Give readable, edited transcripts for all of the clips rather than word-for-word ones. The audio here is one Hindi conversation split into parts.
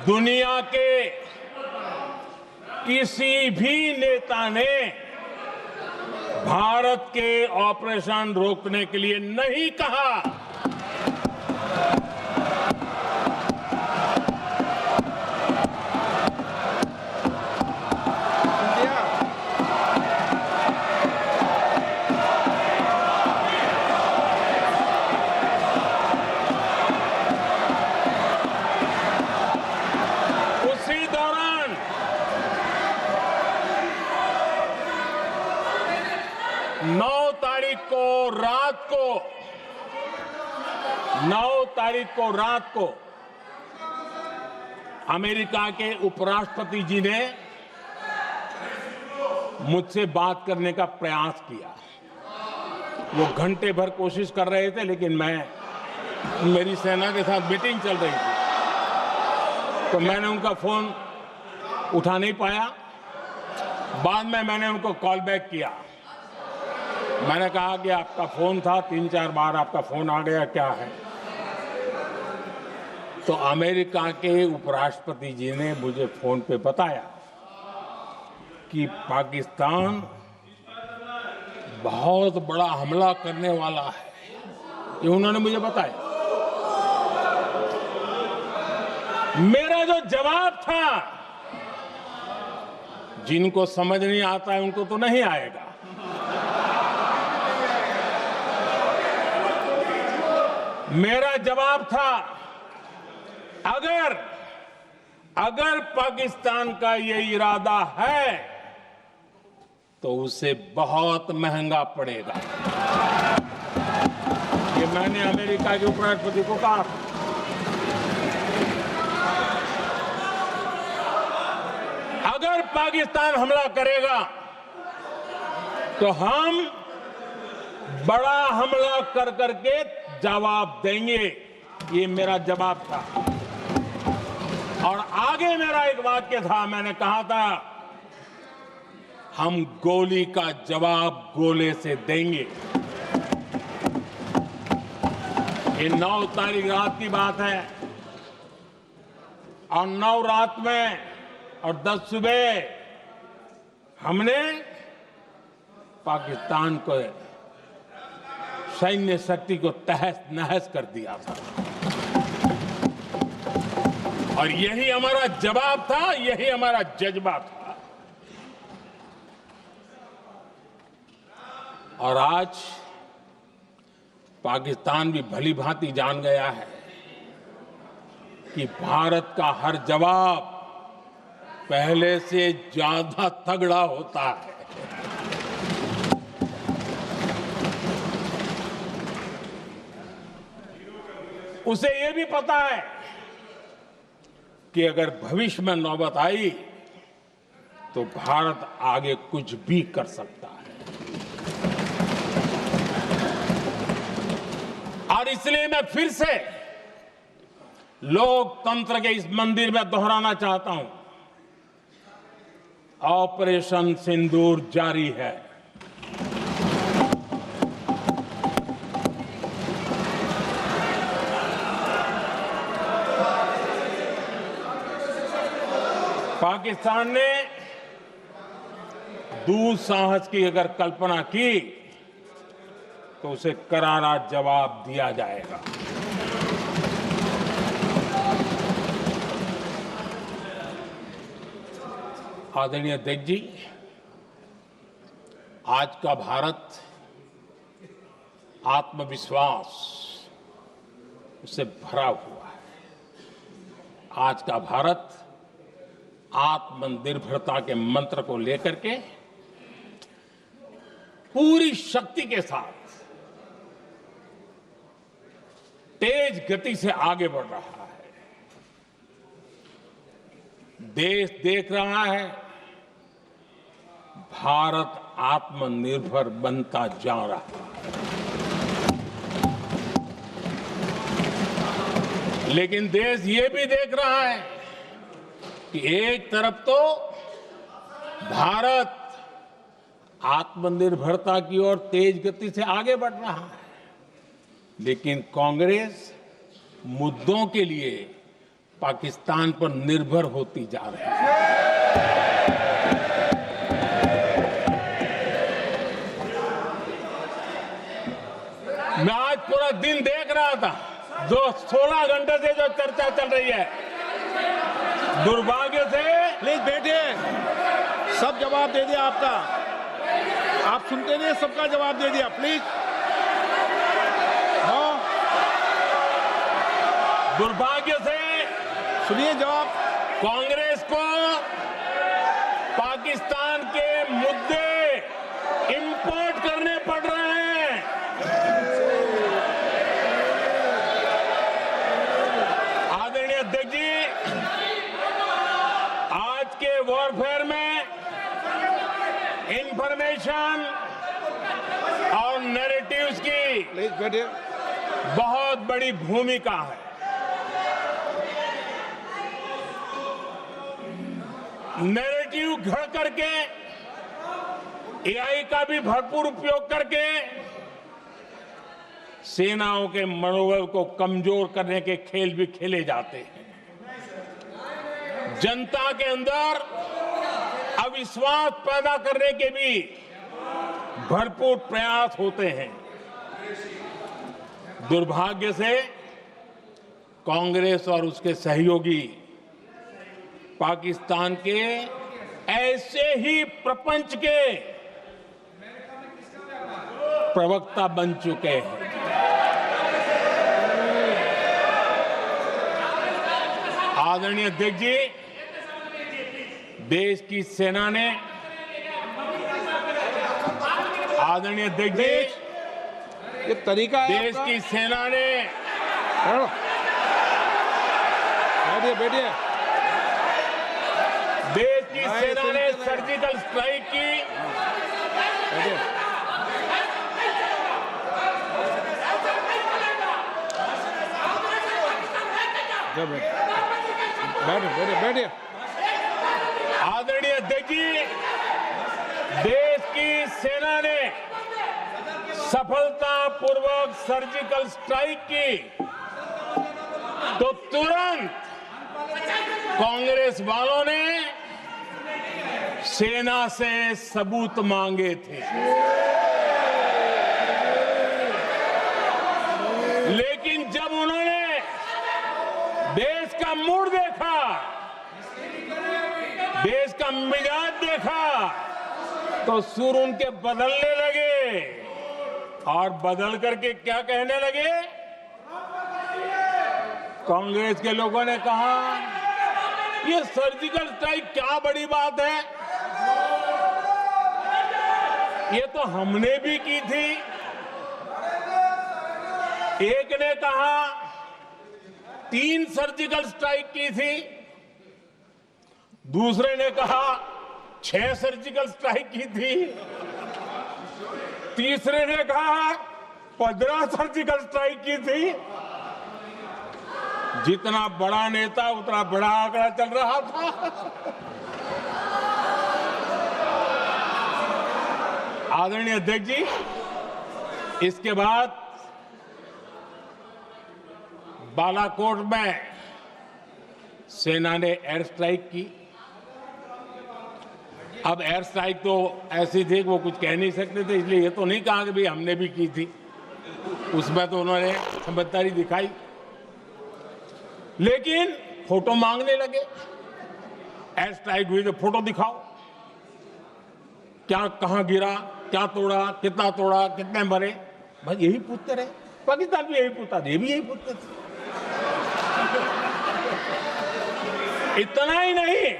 दुनिया के किसी भी नेता ने भारत के ऑपरेशन रोकने के लिए नहीं कहा। उसी दौरान 9 तारीख को रात को अमेरिका के उपराष्ट्रपति जी ने मुझसे बात करने का प्रयास किया। वो घंटे भर कोशिश कर रहे थे, लेकिन मेरी सेना के साथ मीटिंग चल रही थी, तो मैंने उनका फोन उठा नहीं पाया। बाद में मैंने उनको कॉल बैक किया। मैंने कहा कि आपका फोन था, 3-4 बार आपका फोन आ गया, क्या है? तो अमेरिका के उपराष्ट्रपति जी ने मुझे फोन पे बताया कि पाकिस्तान बहुत बड़ा हमला करने वाला है। ये उन्होंने मुझे बताया। मेरा जो जवाब था, जिनको समझ नहीं आता है उनको तो नहीं आएगा, मेरा जवाब था, अगर पाकिस्तान का ये इरादा है तो उसे बहुत महंगा पड़ेगा। ये मैंने अमेरिका के उपराष्ट्रपति को कहा। अगर पाकिस्तान हमला करेगा तो हम बड़ा हमला कर करके जवाब देंगे। ये मेरा जवाब था। और आगे मेरा एक वाक्य था, मैंने कहा था, हम गोली का जवाब गोले से देंगे। ये 9 तारीख रात की बात है, और 9 रात में और 10 सुबह हमने पाकिस्तान को सैन्य शक्ति को तहस नहस कर दिया था। और यही हमारा जवाब था, यही हमारा जज्बा था। और आज पाकिस्तान भी भली भांति जान गया है कि भारत का हर जवाब पहले से ज्यादा तगड़ा होता है। उसे यह भी पता है कि अगर भविष्य में नौबत आई तो भारत आगे कुछ भी कर सकता है। और इसलिए मैं फिर से लोकतंत्र के इस मंदिर में दोहराना चाहता हूं, ऑपरेशन सिंदूर जारी है। पाकिस्तान ने दुस्साहस की अगर कल्पना की तो उसे करारा जवाब दिया जाएगा। आदरणीय अध्यक्ष जी, आज का भारत आत्मविश्वास से भरा हुआ है। आज का भारत आत्मनिर्भरता के मंत्र को लेकर के पूरी शक्ति के साथ तेज गति से आगे बढ़ रहा है। देश देख रहा है भारत आत्मनिर्भर बनता जा रहा है। लेकिन देश ये भी देख रहा है कि एक तरफ तो भारत आत्मनिर्भरता की ओर तेज गति से आगे बढ़ रहा है, लेकिन कांग्रेस मुद्दों के लिए पाकिस्तान पर निर्भर होती जा रही है। मैं आज पूरा दिन देख रहा था, जो 16 घंटे से जो चर्चा चल रही है, दुर्भाग्य से। प्लीज बैठिए, सब जवाब दे दिया आपका, आप सुनते नहीं, सबका जवाब दे दिया, प्लीज। हाँ, दुर्भाग्य से सुनिए जवाब। कांग्रेस को पाकिस्तान के मुद्दे इंपोर्ट करने पड़ रहे हैं। आदरणीय अध्यक्ष जी, आज के वॉरफेयर में इंफॉर्मेशन और नैरेटिव्स की प्लीज बैठिए। बहुत बड़ी भूमिका है। नैरेटिव घड़ करके, एआई का भी भरपूर उपयोग करके सेनाओं के मनोबल को कमजोर करने के खेल भी खेले जाते हैं। जनता के अंदर अविश्वास पैदा करने के भी भरपूर प्रयास होते हैं। दुर्भाग्य से कांग्रेस और उसके सहयोगी पाकिस्तान के ऐसे ही प्रपंच के प्रवक्ता बन चुके हैं। आदरणीय अध्यक्ष जी, देश की सेना ने, आदरणीय अध्यक्ष जी, ये तरीका है देश की सेना ने, बैठिए बैठिए, देश की सेना ने सर्जिकल स्ट्राइक की। बैठिए। बैठिए बैठिए। आदरणीय अध्यक्ष जी, देश की सेना ने सफलतापूर्वक सर्जिकल स्ट्राइक की तो तुरंत कांग्रेस वालों ने सेना से सबूत मांगे थे, लेकिन जब उन्होंने देश का मूड देखा, देश का मिजाज देखा, तो सुर उनके बदलने लगे और बदल करके क्या कहने लगे? कांग्रेस के लोगों ने कहा, ये सर्जिकल स्ट्राइक क्या बड़ी बात है, ये तो हमने भी की थी। एक ने कहा 3 सर्जिकल स्ट्राइक की थी, दूसरे ने कहा 6 सर्जिकल स्ट्राइक की थी, तीसरे ने कहा 15 सर्जिकल स्ट्राइक की थी। जितना बड़ा नेता उतना बड़ा आंकड़ा चल रहा था। आदरणीय अध्यक्ष जी, इसके बाद बालाकोट में सेना ने एयर स्ट्राइक की। अब एयर स्ट्राइक तो ऐसी थी कि वो कुछ कह नहीं सकते थे, इसलिए ये तो नहीं कहा कि भाई हमने भी की थी। उसमें तो उन्होंने समझदारी दिखाई, लेकिन फोटो मांगने लगे। एयर स्ट्राइक हुई तो फोटो दिखाओ, क्या कहां गिरा, क्या तोड़ा, कितना तोड़ा, कितने मरे, बस यही पूछते रहे। पाकिस्तान भी यही पूछता था, ये भी यही पूछते थे। इतना ही नहीं,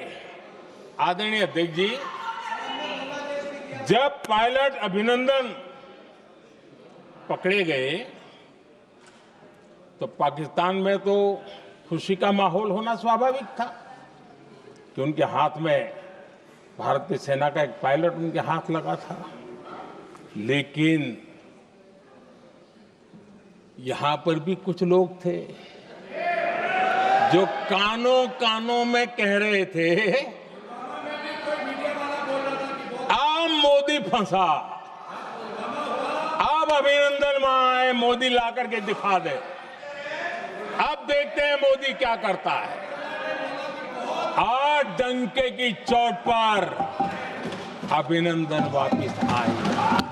आदरणीय अध्यक्ष जी, जब पायलट अभिनंदन पकड़े गए तो पाकिस्तान में तो खुशी का माहौल होना स्वाभाविक था कि उनके हाथ में भारतीय सेना का एक पायलट उनके हाथ लगा था। लेकिन यहां पर भी कुछ लोग थे जो कानों कानों में कह रहे थे, अब मोदी फंसा, अब अभिनंदन वहां आए, मोदी ला करके दिखा दे, अब देखते हैं मोदी क्या करता है। आज डंके की चोट पर अभिनंदन वापिस आए।